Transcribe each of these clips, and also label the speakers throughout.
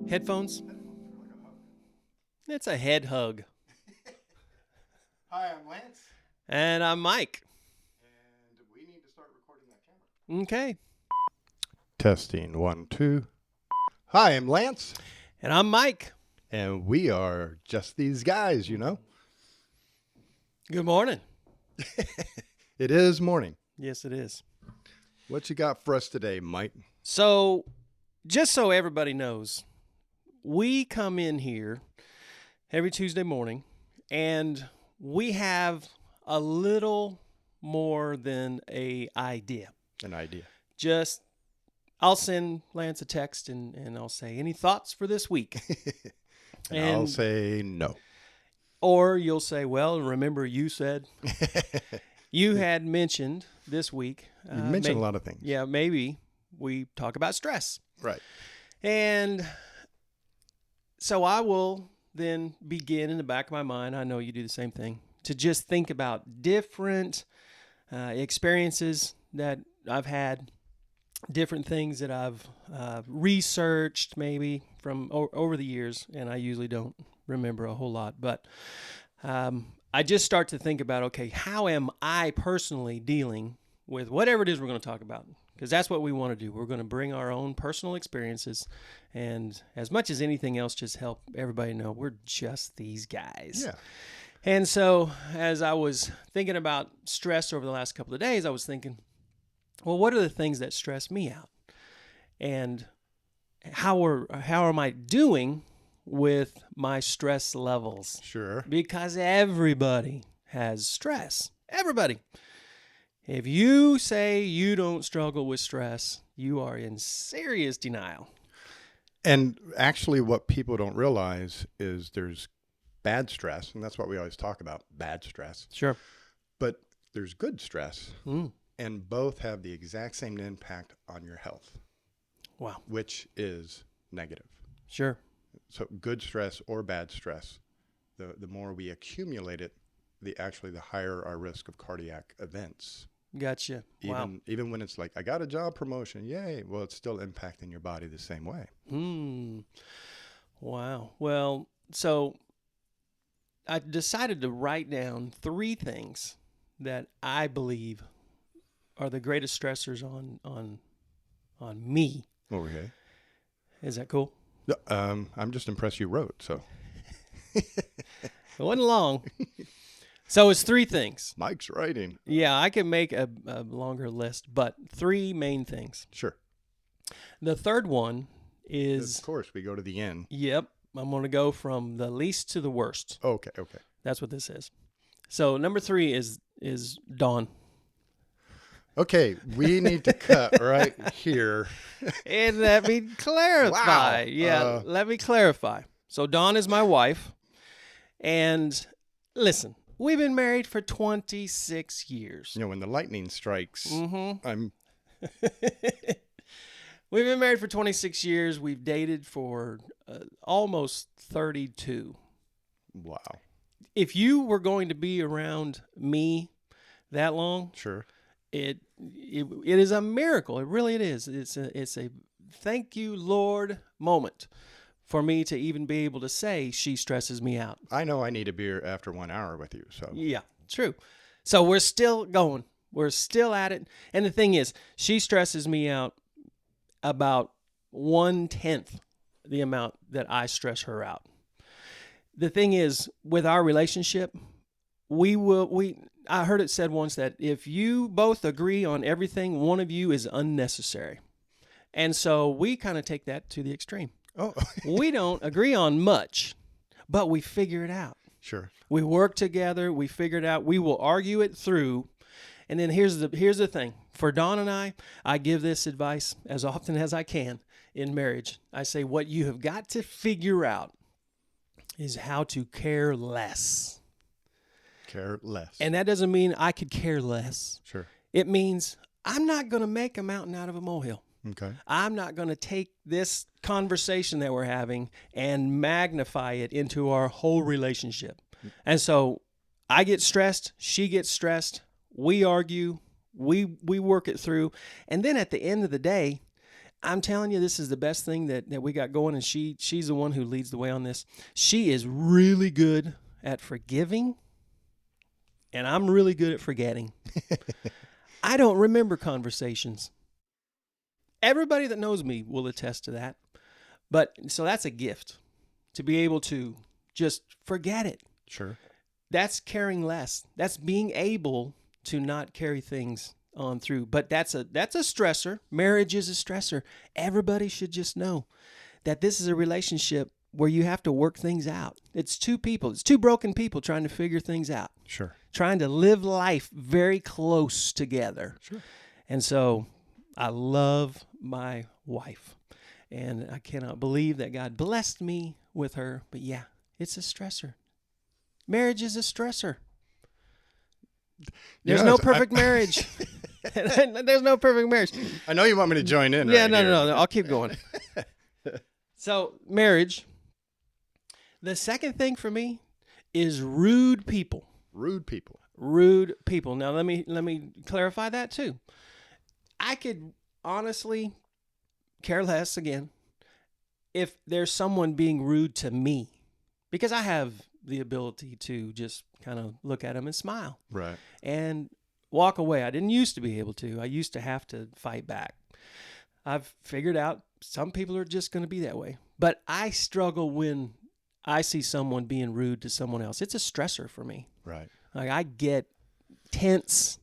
Speaker 1: Headphones? It's a head hug.
Speaker 2: Hi, I'm Lance.
Speaker 1: And I'm Mike.
Speaker 2: And we need to start recording that camera.
Speaker 1: Okay.
Speaker 2: Testing 1, 2. Hi, I'm Lance.
Speaker 1: And I'm Mike.
Speaker 2: And we are just these guys, you know.
Speaker 1: Good morning.
Speaker 2: It is morning.
Speaker 1: Yes, it is.
Speaker 2: What you got for us today, Mike?
Speaker 1: So, just so everybody knows, we come in here every Tuesday morning and we have a little more than an idea.
Speaker 2: An idea.
Speaker 1: I'll send Lance a text and I'll say, any thoughts for this week?
Speaker 2: and I'll say no.
Speaker 1: Or you'll say, well, remember you said, you had mentioned this week.
Speaker 2: You mentioned a lot of things.
Speaker 1: Yeah, maybe we talk about stress.
Speaker 2: Right.
Speaker 1: And so I will then begin in the back of my mind, I know you do the same thing, to just think about different experiences that I've had, different things that I've researched maybe from over the years, and I usually don't remember a whole lot. But I just start to think about, okay, how am I personally dealing with whatever it is we're going to talk about? Because that's what we want to do. We're going to bring our own personal experiences, and as much as anything else, just help everybody know we're just these guys.
Speaker 2: Yeah.
Speaker 1: And so as I was thinking about stress over the last couple of days, I was thinking, well, what are the things that stress me out? And how am I doing with my stress levels?
Speaker 2: Sure.
Speaker 1: Because everybody has stress. Everybody. If you say you don't struggle with stress, you are in serious denial.
Speaker 2: And actually what people don't realize is there's bad stress, and that's what we always talk about, bad stress.
Speaker 1: Sure.
Speaker 2: But there's good stress, and both have the exact same impact on your health.
Speaker 1: Wow.
Speaker 2: Which is negative.
Speaker 1: Sure.
Speaker 2: So good stress or bad stress, the more we accumulate it, the higher our risk of cardiac events.
Speaker 1: Gotcha. Wow.
Speaker 2: Even when it's like, I got a job promotion, yay. Well, it's still impacting your body the same way.
Speaker 1: Wow. Well, so I decided to write down 3 things that I believe are the greatest stressors on me.
Speaker 2: Okay.
Speaker 1: Is that cool?
Speaker 2: I'm just impressed you wrote, so.
Speaker 1: It wasn't long. So it's 3 things.
Speaker 2: Mike's writing.
Speaker 1: Yeah, I can make a longer list, but 3 main things.
Speaker 2: Sure.
Speaker 1: The third one is...
Speaker 2: Of course, we go to the end.
Speaker 1: Yep. I'm going to go from the least to the worst.
Speaker 2: Okay.
Speaker 1: That's what this is. So number 3 is Dawn.
Speaker 2: Okay, we need to cut right here.
Speaker 1: And let me clarify.
Speaker 2: Wow.
Speaker 1: Yeah, let me clarify. So Dawn is my wife. And listen, we've been married for 26 years.
Speaker 2: You know, when the lightning strikes, I'm...
Speaker 1: We've been married for 26 years. We've dated for almost 32.
Speaker 2: Wow.
Speaker 1: If you were going to be around me that long,
Speaker 2: Sure.
Speaker 1: It is a miracle. It is. It's a thank you, Lord moment for me to even be able to say she stresses me out.
Speaker 2: I know I need a beer after 1 hour with you, so.
Speaker 1: Yeah, true. So we're still going. We're still at it. And the thing is, she stresses me out about 1/10 the amount that I stress her out. The thing is, with our relationship, I heard it said once that if you both agree on everything, one of you is unnecessary. And so we kind of take that to the extreme.
Speaker 2: Oh.
Speaker 1: We don't agree on much, but we figure it out.
Speaker 2: Sure.
Speaker 1: We work together. We figure it out. We will argue it through. And then here's the thing. For Dawn and I give this advice as often as I can in marriage. I say, what you have got to figure out is how to care less.
Speaker 2: Care less.
Speaker 1: And that doesn't mean I could care less.
Speaker 2: Sure.
Speaker 1: It means I'm not going to make a mountain out of a molehill.
Speaker 2: Okay.
Speaker 1: I'm not going to take this conversation that we're having and magnify it into our whole relationship. And so I get stressed. She gets stressed. We argue. We work it through. And then at the end of the day, I'm telling you, this is the best thing that we got going, and she's the one who leads the way on this. She is really good at forgiving, and I'm really good at forgetting. I don't remember conversations. Everybody that knows me will attest to that. But so that's a gift, to be able to just forget it.
Speaker 2: Sure.
Speaker 1: That's caring less. That's being able to not carry things on through. But that's a stressor. Marriage is a stressor. Everybody should just know that this is a relationship where you have to work things out. It's two people. It's two broken people trying to figure things out.
Speaker 2: Sure.
Speaker 1: Trying to live life very close together.
Speaker 2: Sure.
Speaker 1: And so I love my wife. And I cannot believe that God blessed me with her. But yeah, it's a stressor. Marriage is a stressor. There's no perfect marriage. There's no perfect marriage.
Speaker 2: I know you want me to join in.
Speaker 1: Yeah,
Speaker 2: right
Speaker 1: no. I'll keep going. So, marriage. The second thing for me is rude people.
Speaker 2: Rude people.
Speaker 1: Rude people. Now, let me clarify that too. I could honestly care less again if there's someone being rude to me, because I have the ability to just kind of look at them and smile.
Speaker 2: Right.
Speaker 1: And walk away. I didn't used to be able to. I used to have to fight back. I've figured out some people are just going to be that way. But I struggle when I see someone being rude to someone else. It's a stressor for me.
Speaker 2: Right.
Speaker 1: Like, I get tense.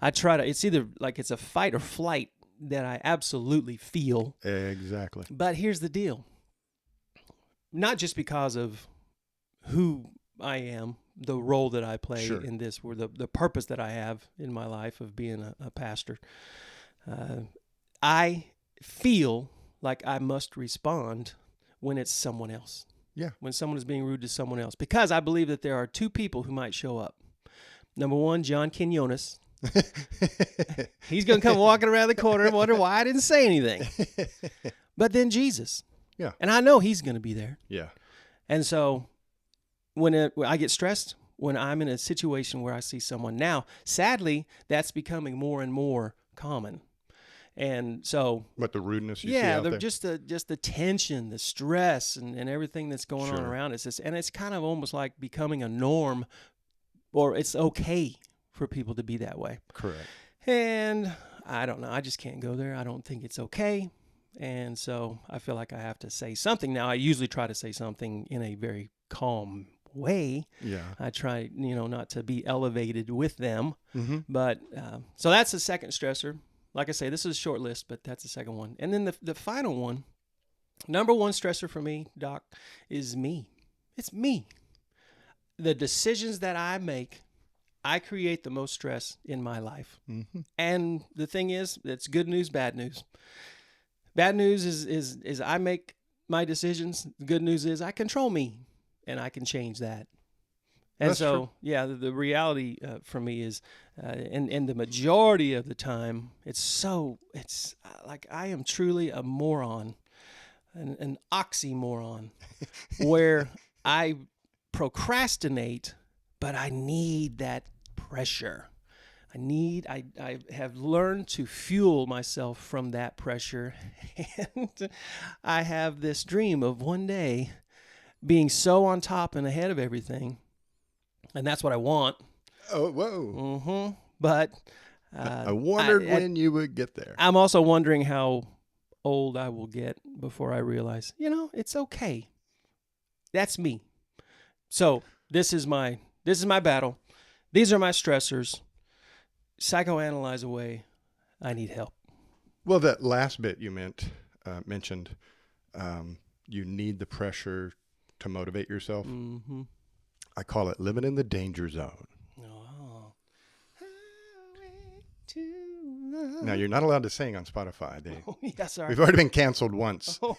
Speaker 1: I try to, it's either like it's a fight or flight that I absolutely feel.
Speaker 2: Exactly.
Speaker 1: But here's the deal. Not just because of who I am, the role that I play
Speaker 2: Sure.
Speaker 1: in this, or the purpose that I have in my life of being a pastor. I feel like I must respond when it's someone else.
Speaker 2: Yeah.
Speaker 1: When someone is being rude to someone else. Because I believe that there are two people who might show up. Number one, John Quinones. He's going to come walking around the corner and wonder why I didn't say anything. But then Jesus.
Speaker 2: Yeah.
Speaker 1: And I know he's going to be there.
Speaker 2: Yeah.
Speaker 1: And so when I get stressed, when I'm in a situation where I see someone now, sadly, that's becoming more and more common. And so,
Speaker 2: But the rudeness you see out there.
Speaker 1: just the tension, the stress, and everything that's going on
Speaker 2: Sure.
Speaker 1: around us. And it's kind of almost like becoming a norm, or it's okay for people to be that way.
Speaker 2: Correct.
Speaker 1: And I don't know. I just can't go there. I don't think it's okay. And so I feel like I have to say something. Now, I usually try to say something in a very calm way.
Speaker 2: Yeah.
Speaker 1: I try, not to be elevated with them.
Speaker 2: Mm-hmm.
Speaker 1: But so that's the second stressor. Like I say, this is a short list, but that's the second one. And then the final one, number one stressor for me, Doc, is me. It's me. The decisions that I make, I create the most stress in my life.
Speaker 2: Mm-hmm.
Speaker 1: And the thing is, it's good news, bad news. Bad news is I make my decisions. Good news is I control me, and I can change that. And
Speaker 2: That's
Speaker 1: so,
Speaker 2: true.
Speaker 1: yeah, the reality for me is, and the majority of the time, it's like I am truly a moron, an oxymoron, where I procrastinate, but I need that pressure. I have learned to fuel myself from that pressure, and I have this dream of one day being so on top and ahead of everything. And that's what I want.
Speaker 2: Oh, whoa.
Speaker 1: Mm-hmm. But
Speaker 2: I wondered when you would get there.
Speaker 1: I'm also wondering how old I will get before I realize, it's okay. That's me. So this is my battle. These are my stressors. Psychoanalyze away. I need help.
Speaker 2: Well, that last bit you mentioned, you need the pressure to motivate yourself.
Speaker 1: Mm-hmm.
Speaker 2: I call it living in the danger zone.
Speaker 1: Oh.
Speaker 2: Now, you're not allowed to sing on Spotify.
Speaker 1: Oh, yeah, sorry.
Speaker 2: We've already been canceled once.
Speaker 1: Oh.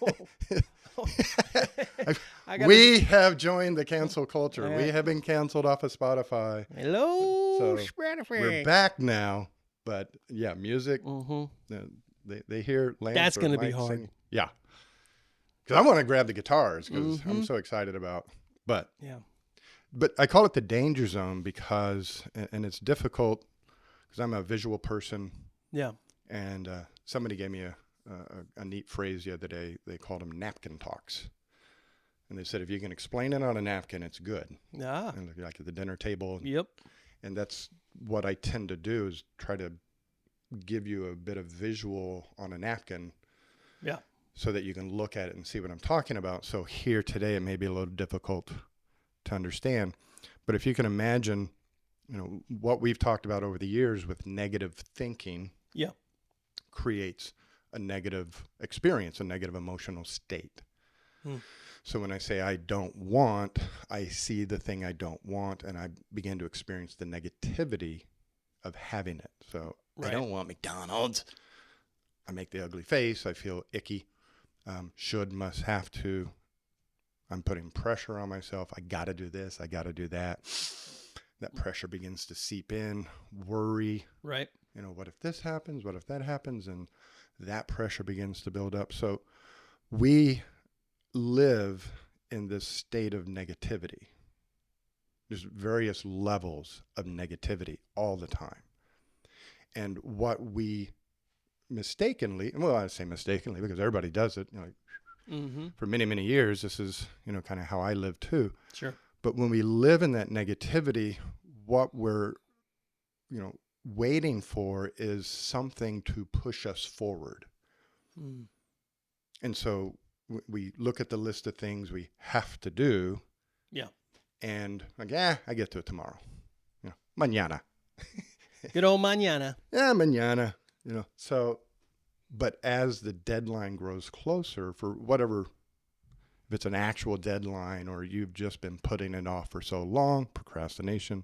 Speaker 2: We have joined the cancel culture.
Speaker 1: Yeah.
Speaker 2: We have been canceled off of Spotify.
Speaker 1: Hello,
Speaker 2: So,
Speaker 1: Spotify.
Speaker 2: We're back now. But, yeah, music,
Speaker 1: Mm-hmm.
Speaker 2: they hear Lance.
Speaker 1: That's
Speaker 2: or
Speaker 1: gonna be
Speaker 2: Mike
Speaker 1: hard.
Speaker 2: sing. Yeah. Because I want to grab the guitars because
Speaker 1: Mm-hmm.
Speaker 2: I'm so excited about. But
Speaker 1: Yeah.
Speaker 2: I call it the danger zone because, and it's difficult because I'm a visual person.
Speaker 1: Yeah.
Speaker 2: And somebody gave me a neat phrase the other day. They called them napkin talks. And they said, if you can explain it on a napkin, it's good.
Speaker 1: Ah,
Speaker 2: And like at the dinner table.
Speaker 1: yep.
Speaker 2: And that's what I tend to do, is try to give you a bit of visual on a napkin.
Speaker 1: Yeah.
Speaker 2: So that you can look at it and see what I'm talking about. So here today, it may be a little difficult to understand. But if you can imagine, what we've talked about over the years with negative thinking,
Speaker 1: Yeah.
Speaker 2: creates a negative experience, a negative emotional state. So when I say I don't want, I see the thing I don't want, and I begin to experience the negativity of having it. So I don't want McDonald's. I make the ugly face. I feel icky. Should, must, have to. I'm putting pressure on myself. I got to do this. I got to do that. That pressure begins to seep in. Worry.
Speaker 1: Right.
Speaker 2: What if this happens? What if that happens? And that pressure begins to build up. So we live in this state of negativity. There's various levels of negativity all the time. And what we mistakenly, well, I say mistakenly because everybody does it, for many, many years, this is, kind of how I live too.
Speaker 1: Sure.
Speaker 2: But when we live in that negativity, what we're, waiting for is something to push us forward. And so we look at the list of things we have to do.
Speaker 1: Yeah.
Speaker 2: And like, I get to it tomorrow. Mañana.
Speaker 1: Good old mañana.
Speaker 2: Yeah, mañana. So, but as the deadline grows closer for whatever, if it's an actual deadline or you've just been putting it off for so long, procrastination,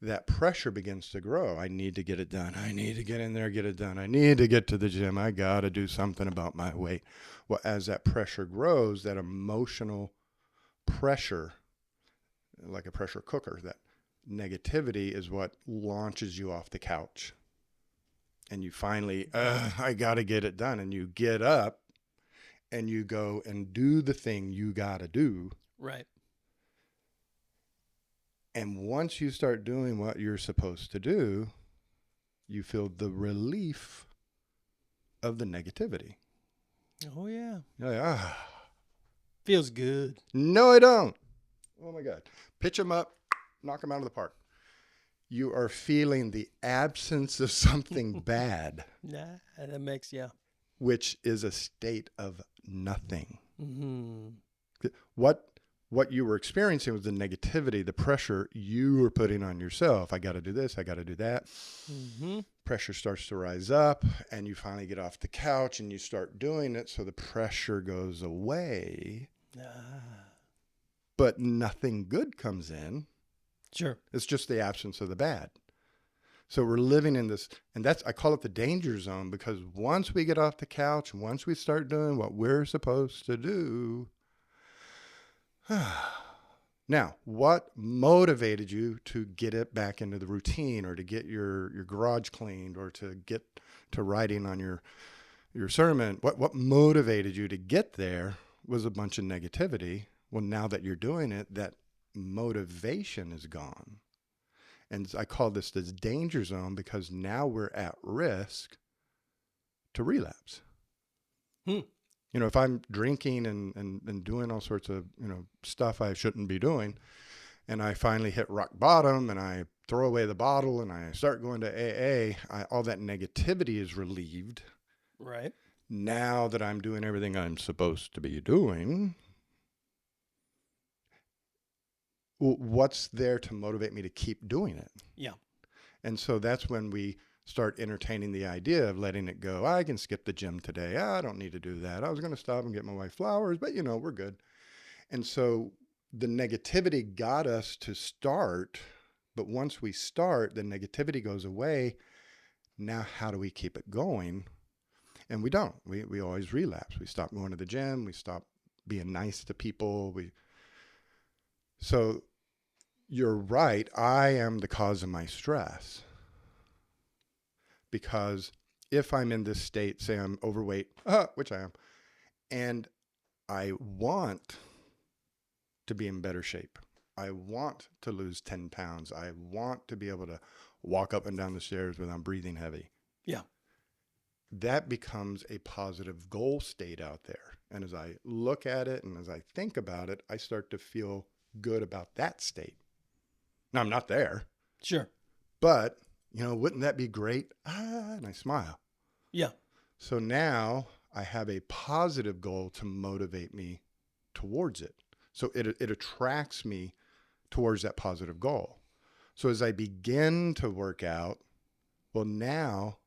Speaker 2: that pressure begins to grow. I need to get it done. I need to get in there, get it done. I need to get to the gym. I got to do something about my weight. Well, as that pressure grows, that emotional pressure, like a pressure cooker, that negativity is what launches you off the couch. And you finally, I got to get it done. And you get up and you go and do the thing you got to do.
Speaker 1: Right.
Speaker 2: And once you start doing what you're supposed to do, you feel the relief of the negativity.
Speaker 1: Oh, yeah.
Speaker 2: You're like,
Speaker 1: Feels good.
Speaker 2: No, I don't. Oh, my God. Pitch them up, knock them out of the park. You are feeling the absence of something bad.
Speaker 1: Nah, that makes,
Speaker 2: Which is a state of nothing.
Speaker 1: Mm-hmm.
Speaker 2: What you were experiencing was the negativity, the pressure you were putting on yourself. I got to do this. I got to do that.
Speaker 1: Mm-hmm.
Speaker 2: Pressure starts to rise up, and you finally get off the couch and you start doing it. So the pressure goes away, but nothing good comes in.
Speaker 1: Sure.
Speaker 2: It's just the absence of the bad. So we're living in this, and I call it the danger zone, because once we get off the couch, once we start doing what we're supposed to do, now, what motivated you to get it back into the routine, or to get your garage cleaned, or to get to writing on your sermon? What motivated you to get there was a bunch of negativity. Well, now that you're doing it, that motivation is gone. And I call this danger zone, because now we're at risk to relapse. If I'm drinking and doing all sorts of, stuff I shouldn't be doing, and I finally hit rock bottom and I throw away the bottle and I start going to AA, all that negativity is relieved.
Speaker 1: Right.
Speaker 2: Now that I'm doing everything I'm supposed to be doing, what's there to motivate me to keep doing it?
Speaker 1: Yeah.
Speaker 2: And so that's when we start entertaining the idea of letting it go. I can skip the gym today. I don't need to do that. I was going to stop and get my wife flowers, but we're good. And so the negativity got us to start, but once we start, the negativity goes away. Now, how do we keep it going? And we don't. We always relapse. We stop going to the gym. We stop being nice to people. So you're right. I am the cause of my stress. Because if I'm in this state, say I'm overweight, which I am, and I want to be in better shape, I want to lose 10 pounds, I want to be able to walk up and down the stairs without breathing heavy.
Speaker 1: Yeah.
Speaker 2: that becomes a positive goal state out there. And as I look at it and as I think about it, I start to feel good about that state. Now, I'm not there,
Speaker 1: Sure.
Speaker 2: but, wouldn't that be great? And I smile.
Speaker 1: Yeah.
Speaker 2: So now I have a positive goal to motivate me towards it. So it attracts me towards that positive goal. So as I begin to work out, well, now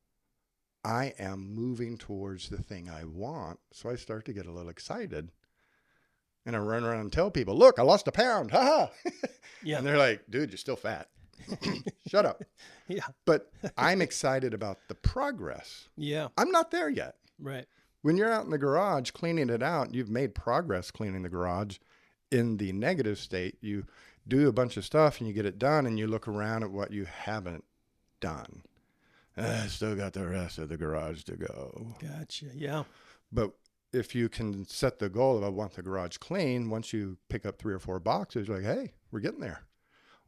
Speaker 2: I am moving towards the thing I want. So I start to get a little excited. And I run around and tell people, look, I lost a pound. Ha ha.
Speaker 1: Yeah.
Speaker 2: And they're like, dude, you're still fat. Shut up.
Speaker 1: Yeah.
Speaker 2: But I'm excited about the progress.
Speaker 1: Yeah.
Speaker 2: I'm not there yet.
Speaker 1: Right.
Speaker 2: When you're out in the garage cleaning it out, you've made progress cleaning the garage. In the negative state, you do a bunch of stuff and you get it done and you look around at what you haven't done. I still got the rest of the garage to go.
Speaker 1: Gotcha. Yeah.
Speaker 2: But if you can set the goal of I want the garage clean, once you pick up 3 or 4 boxes, you're like, hey, we're getting there.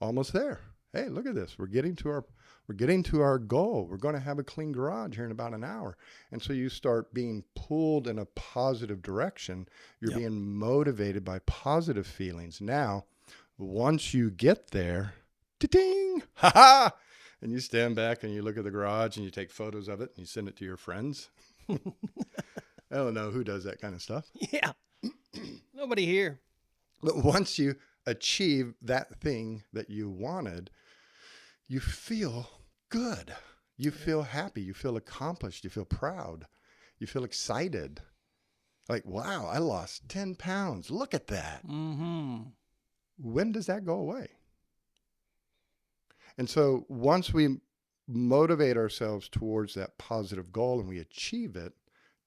Speaker 2: Almost there. Hey, look at this. We're getting to our goal. We're going to have a clean garage here in about an hour. And so you start being pulled in a positive direction. You're being motivated by positive feelings. Now, once you get there, ding, ha ha, and you stand back and you look at the garage and you take photos of it and you send it to your friends. I don't know who does that kind of stuff.
Speaker 1: Yeah. Nobody here.
Speaker 2: But once you achieve that thing that you wanted, you feel good. You feel happy. You feel accomplished. You feel proud. You feel excited. Like, wow, I lost 10 pounds. Look at that.
Speaker 1: Mm-hmm.
Speaker 2: When does that go away? And so once we motivate ourselves towards that positive goal and we achieve it,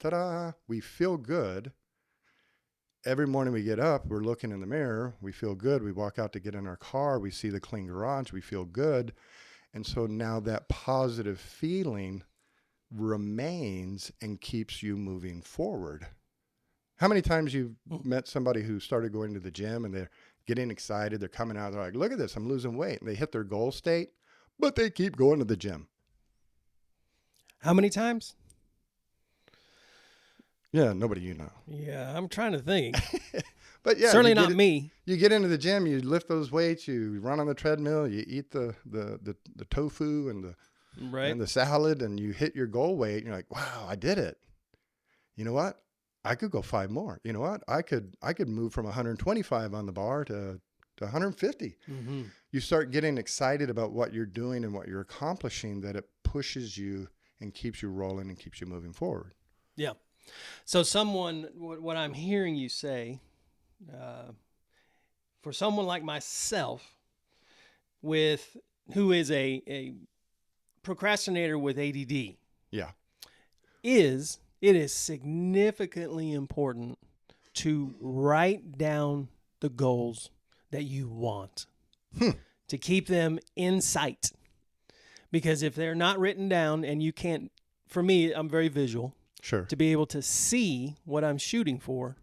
Speaker 2: ta-da, we feel good. Every morning we get up, we're looking in the mirror, we feel good. We walk out to get in our car, we see the clean garage, we feel good. And so now that positive feeling remains and keeps you moving forward. How many times you've met somebody who started going to the gym and they're getting excited, they're coming out, they're like, look at this, I'm losing weight. And they hit their goal state, but they keep going to the gym.
Speaker 1: How many times?
Speaker 2: Yeah, nobody you know.
Speaker 1: Yeah, I'm trying to think.
Speaker 2: But yeah,
Speaker 1: certainly not me.
Speaker 2: You get into the gym, you lift those weights, you run on the treadmill, you eat the tofu and the salad, and you hit your goal weight. And you're like, wow, I did it. You know what? I could go 5 more. You know what? I could move from 125 on the bar to 150.
Speaker 1: Mm-hmm.
Speaker 2: You start getting excited about what you're doing and what you're accomplishing, that it pushes you and keeps you rolling and keeps you moving forward.
Speaker 1: Yeah. So what I'm hearing you say, for someone like myself, who is a procrastinator with ADD,
Speaker 2: yeah,
Speaker 1: it is significantly important to write down the goals that you want, to keep them in sight. Because if they're not written down and you can't, for me, I'm very visual.
Speaker 2: Sure.
Speaker 1: To be able to see what I'm shooting for,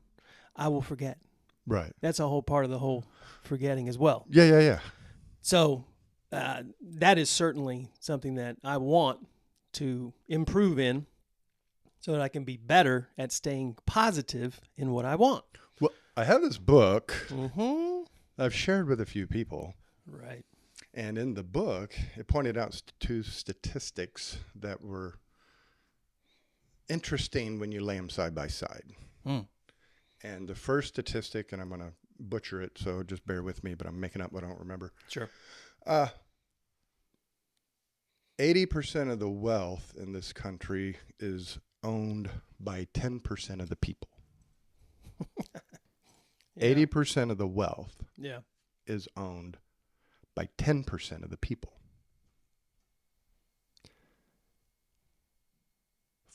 Speaker 1: I will forget.
Speaker 2: Right.
Speaker 1: That's a whole part of the whole forgetting as well.
Speaker 2: Yeah.
Speaker 1: So that is certainly something that I want to improve in so that I can be better at staying positive in what I want.
Speaker 2: Well, I have this book I've shared with a few people.
Speaker 1: Right.
Speaker 2: And in the book, it pointed out 2 statistics that were interesting when you lay them side by side. And the first statistic, and I'm going to butcher it, so just bear with me, but I'm making up what I don't remember.
Speaker 1: Sure.
Speaker 2: 80% of the wealth in this country is owned by 10% of the people. 80% of the wealth is owned by 10% of the people.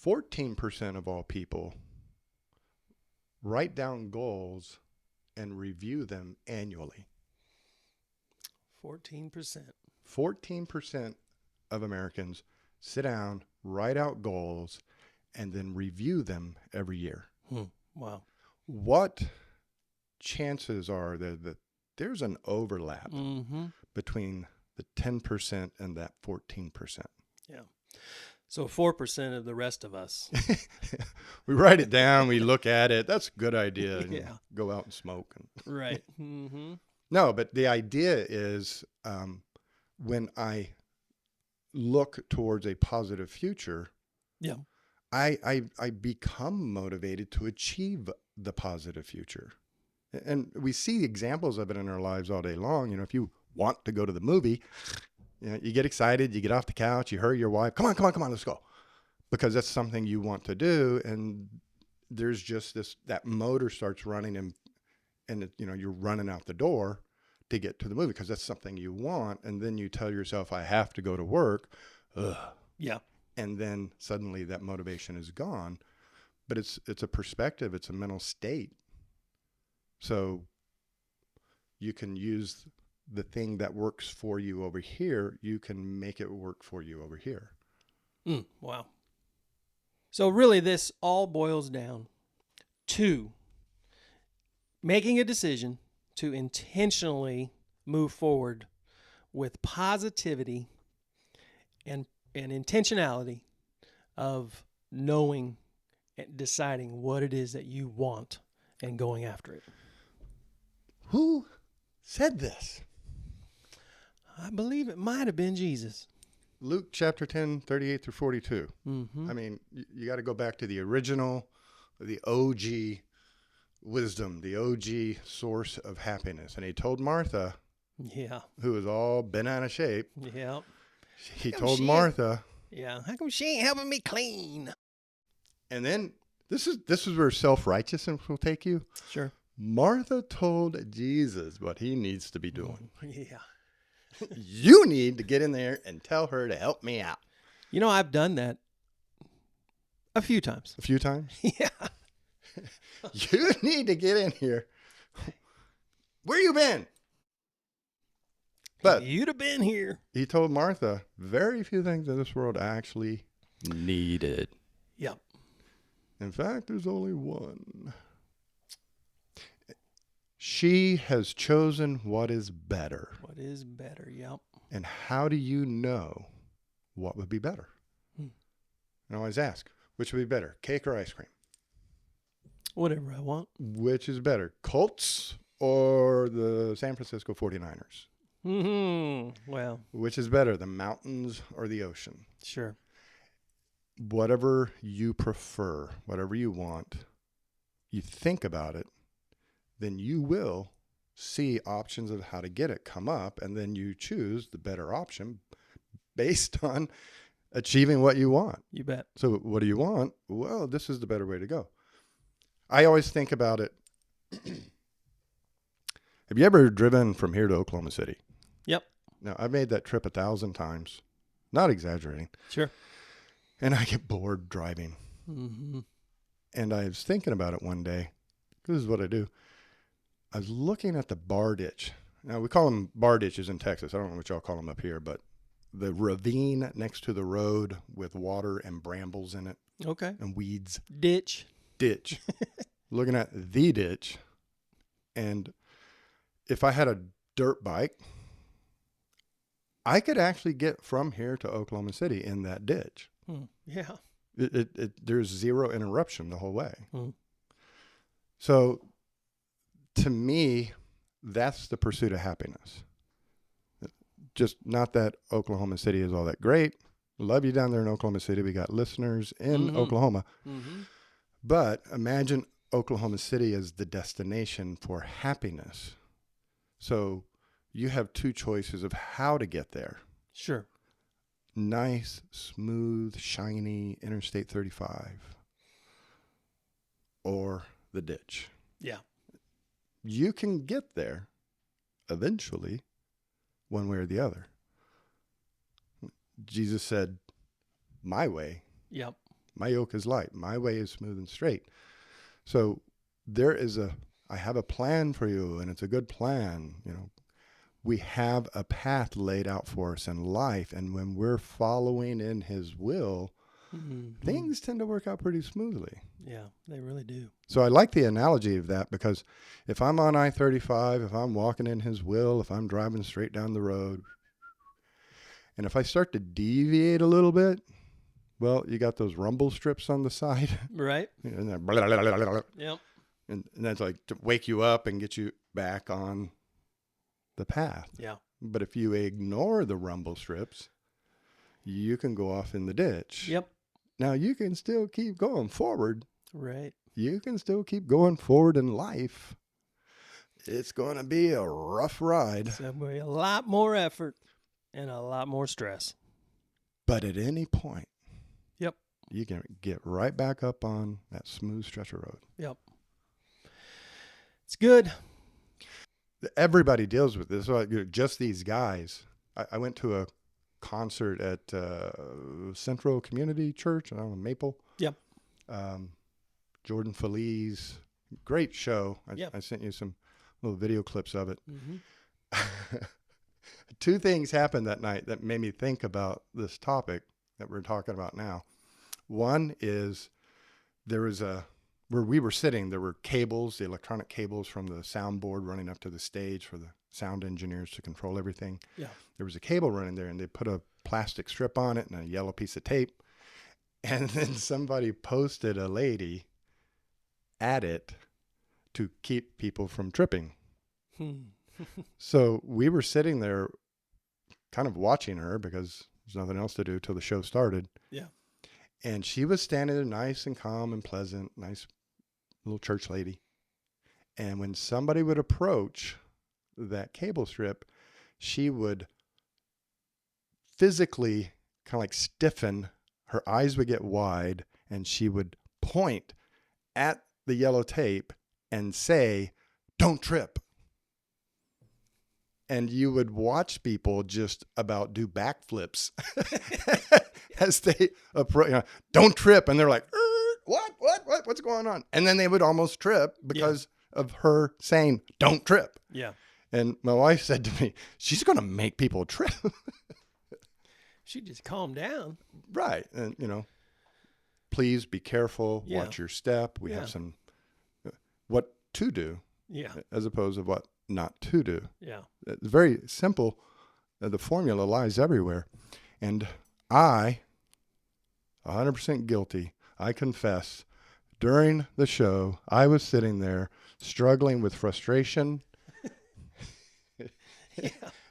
Speaker 2: 14% of all people write down goals and review them annually.
Speaker 1: 14%.
Speaker 2: 14% of Americans sit down, write out goals, and then review them every year.
Speaker 1: Wow.
Speaker 2: What chances are there that there's an overlap between the 10% and that 14%?
Speaker 1: Yeah. So 4% of the rest of us.
Speaker 2: We write it down, we look at it. That's a good idea. And
Speaker 1: Yeah.
Speaker 2: go out and smoke.
Speaker 1: Right. Mm-hmm.
Speaker 2: No, but the idea is when I look towards a positive future,
Speaker 1: Yeah.
Speaker 2: I become motivated to achieve the positive future. And we see examples of it in our lives all day long. You know, if you want to go to the movie, you know, you get excited, you get off the couch, you hurry your wife, come on, let's go. Because that's something you want to do. And there's just that motor starts running and it, you know, you're running out the door to get to the movie because that's something you want. And then you tell yourself, I have to go to work. Ugh.
Speaker 1: Yeah.
Speaker 2: And then suddenly that motivation is gone. But it's a perspective, it's a mental state. So you can use the thing that works for you over here, you can make it work for you over here.
Speaker 1: Wow. So really this all boils down to making a decision to intentionally move forward with positivity and intentionality of knowing and deciding what it is that you want and going after it.
Speaker 2: Who said this?
Speaker 1: I believe it might have been Jesus.
Speaker 2: Luke chapter 10, 38 through 42.
Speaker 1: Mm-hmm.
Speaker 2: I mean, you got to go back to the original, the OG wisdom, the OG source of happiness. And he told Martha,
Speaker 1: Yeah.
Speaker 2: who was all bent out of shape,
Speaker 1: Yeah.
Speaker 2: he told Martha,
Speaker 1: Yeah. How come she ain't helping me clean?
Speaker 2: and then this is where self-righteousness will take you.
Speaker 1: Sure.
Speaker 2: Martha told Jesus what he needs to be doing.
Speaker 1: Yeah.
Speaker 2: You need to get in there and tell her to help me out.
Speaker 1: You know, I've done that a few times.
Speaker 2: A few times.
Speaker 1: Yeah.
Speaker 2: You need to get in here. Where you been? But
Speaker 1: You'd have been here.
Speaker 2: he told Martha very few things in this world actually needed.
Speaker 1: Yep.
Speaker 2: In fact, there's only one. She has chosen what is better.
Speaker 1: What is better? Yep.
Speaker 2: And how do you know what would be better? I always ask, which would be better, cake or ice cream?
Speaker 1: Whatever I want.
Speaker 2: Which is better, Colts or the San Francisco 49ers?
Speaker 1: Mm-hmm. Well,
Speaker 2: Which is better, the mountains or the ocean?
Speaker 1: sure.
Speaker 2: Whatever you prefer, whatever you want, you think about it, then you will see options of how to get it come up, and then you choose the better option based on achieving what you want.
Speaker 1: You bet.
Speaker 2: So what do you want? Well, this is the better way to go. I always think about it. Have you ever driven from here to Oklahoma City?
Speaker 1: Yep.
Speaker 2: Now, I've made that trip 1,000 times, not exaggerating,
Speaker 1: Sure.
Speaker 2: and I get bored driving.
Speaker 1: Mm-hmm.
Speaker 2: And I was thinking about it one day. This is what I do. I was looking at the bar ditch. Now, we call them bar ditches in Texas. I don't know what y'all call them up here, but the ravine next to the road with water and brambles in it
Speaker 1: Okay.
Speaker 2: and weeds.
Speaker 1: Ditch.
Speaker 2: Ditch. Looking at the ditch. And if I had a dirt bike, I could actually get from here to Oklahoma City in that ditch.
Speaker 1: Yeah.
Speaker 2: There's zero interruption the whole way.
Speaker 1: Hmm.
Speaker 2: So to me, that's the pursuit of happiness. Just not that Oklahoma City is all that great. Love you down there in Oklahoma City. We got listeners in Oklahoma.
Speaker 1: Mm-hmm.
Speaker 2: But imagine Oklahoma City as the destination for happiness. So you have two choices of how to get there.
Speaker 1: Sure.
Speaker 2: Nice, smooth, shiny Interstate 35 or the ditch.
Speaker 1: Yeah.
Speaker 2: You can get there eventually one way or the other. Jesus said, my way,
Speaker 1: Yep.
Speaker 2: my yoke is light. My way is smooth and straight. So I have a plan for you, and it's a good plan. You know, we have a path laid out for us in life. And when we're following in his will, things tend to work out pretty smoothly.
Speaker 1: Yeah, they really do.
Speaker 2: So I like the analogy of that, because if I'm on I-35, if I'm walking in his will, if I'm driving straight down the road, and if I start to deviate a little bit, Well, you got those rumble strips on the side.
Speaker 1: Right.
Speaker 2: And then blah, blah, blah, blah, blah.
Speaker 1: Yep.
Speaker 2: And that's like to wake you up and get you back on the path.
Speaker 1: Yeah.
Speaker 2: But if you ignore the rumble strips, you can go off in the ditch.
Speaker 1: Yep.
Speaker 2: Now, you can still keep going forward.
Speaker 1: Right.
Speaker 2: You can still keep going forward in life. It's going to be a rough ride.
Speaker 1: So it'll be a lot more effort and a lot more stress.
Speaker 2: But at any point,
Speaker 1: Yep.
Speaker 2: you can get right back up on that smooth stretch of road.
Speaker 1: Yep. It's good.
Speaker 2: Everybody deals with this. So, just these guys. I went to a concert at Central Community Church, I don't know, Maple.
Speaker 1: Yep.
Speaker 2: Jordan Feliz, great show.
Speaker 1: Yep.
Speaker 2: I sent you some little video clips of it.
Speaker 1: Mm-hmm.
Speaker 2: Two things happened that night that made me think about this topic that we're talking about now. One is there was where we were sitting, there were cables, the electronic cables from the soundboard running up to the stage for the sound engineers to control everything.
Speaker 1: Yeah.
Speaker 2: There was a cable running there, and they put a plastic strip on it and a yellow piece of tape. And then somebody posted a lady at it to keep people from tripping. So we were sitting there kind of watching her because there's nothing else to do till the show started.
Speaker 1: Yeah.
Speaker 2: And she was standing there nice and calm and pleasant, nice little church lady. And when somebody would approach that cable strip, she would physically kind of like stiffen, her eyes would get wide, and she would point at the yellow tape and say, "Don't trip." And you would watch people just about do backflips as they approach. Don't trip. And they're like, what's going on? And then they would almost trip because of her saying, "Don't trip."
Speaker 1: Yeah.
Speaker 2: And my wife said to me, she's going to make people trip.
Speaker 1: She just calmed down.
Speaker 2: Right. And, please be careful.
Speaker 1: Yeah.
Speaker 2: Watch your step. We have some what to do
Speaker 1: Yeah.
Speaker 2: as opposed to what not to do.
Speaker 1: Yeah.
Speaker 2: It's very simple. The formula lies everywhere. And I, 100% guilty, I confess, during the show, I was sitting there struggling with frustration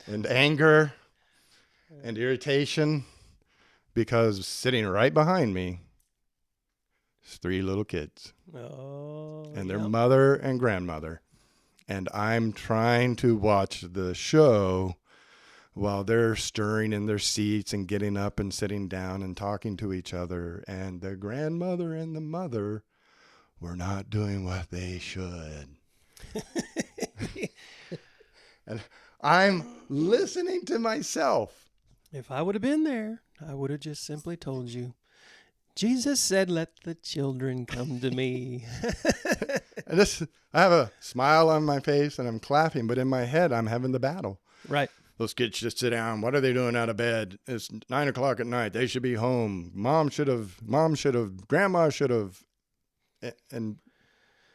Speaker 2: and anger and irritation because sitting right behind me is 3 little kids and their mother and grandmother. And I'm trying to watch the show while they're stirring in their seats and getting up and sitting down and talking to each other. And the grandmother and the mother were not doing what they should. And I'm listening to myself.
Speaker 1: If I would have been there, I would have just simply told you, Jesus said, "Let the children come to me."
Speaker 2: And I have a smile on my face and I'm clapping, but in my head, I'm having the battle.
Speaker 1: Right.
Speaker 2: Those kids just sit down. What are they doing out of bed? It's 9 o'clock at night. They should be home. Mom should have, grandma should have. And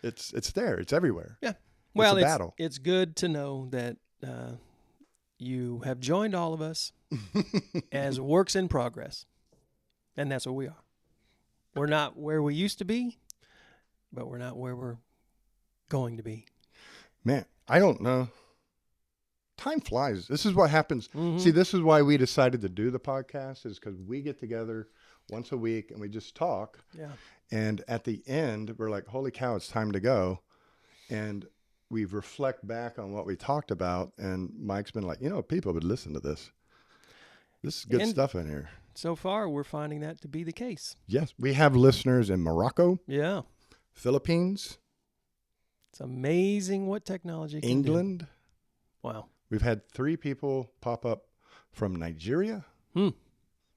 Speaker 2: it's there. It's everywhere.
Speaker 1: Yeah. Well,
Speaker 2: it's a battle.
Speaker 1: It's good to know that you have joined all of us as works in progress. And that's what we are. We're not where we used to be, but we're not where we're going to be.
Speaker 2: Man, I don't know. Time flies. This is what happens.
Speaker 1: Mm-hmm.
Speaker 2: See, this is why we decided to do the podcast, is because we get together once a week and we just talk.
Speaker 1: Yeah.
Speaker 2: And at the end, we're like, holy cow, it's time to go. And we reflect back on what we talked about. And Mike's been like, people would listen to this. This is good stuff in here.
Speaker 1: So far, we're finding that to be the case.
Speaker 2: Yes. We have listeners in Morocco.
Speaker 1: Yeah.
Speaker 2: Philippines.
Speaker 1: It's amazing what technology can do.
Speaker 2: England.
Speaker 1: Wow.
Speaker 2: We've had 3 people pop up from Nigeria.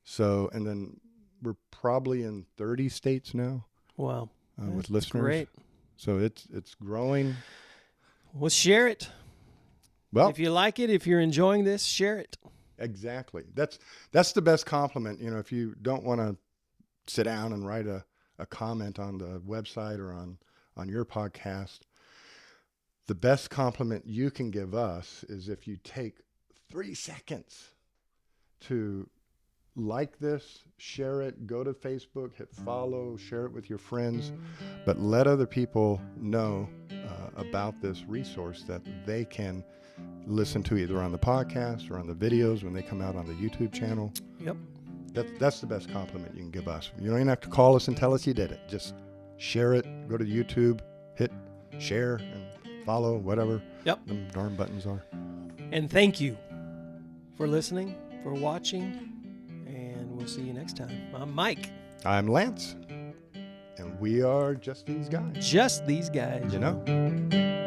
Speaker 2: So, and then we're probably in 30 states now.
Speaker 1: Wow.
Speaker 2: With listeners.
Speaker 1: Great.
Speaker 2: So it's growing.
Speaker 1: Well, share it.
Speaker 2: Well,
Speaker 1: if you like it, if you're enjoying this, share it.
Speaker 2: Exactly. That's the best compliment. If you don't want to sit down and write a comment on the website or on your podcast, the best compliment you can give us is if you take 3 seconds to like this, share it, go to Facebook, hit follow, share it with your friends, but let other people know about this resource that they can listen to either on the podcast or on the videos when they come out on the YouTube channel.
Speaker 1: Yep.
Speaker 2: That's the best compliment you can give us. You don't even have to call us and tell us you did it. Just share it, go to YouTube, hit share and follow, whatever them darn buttons are.
Speaker 1: And thank you for listening, for watching, and we'll see you next time. I'm Mike.
Speaker 2: I'm Lance, and we are just these guys.
Speaker 1: Just these guys.
Speaker 2: You know?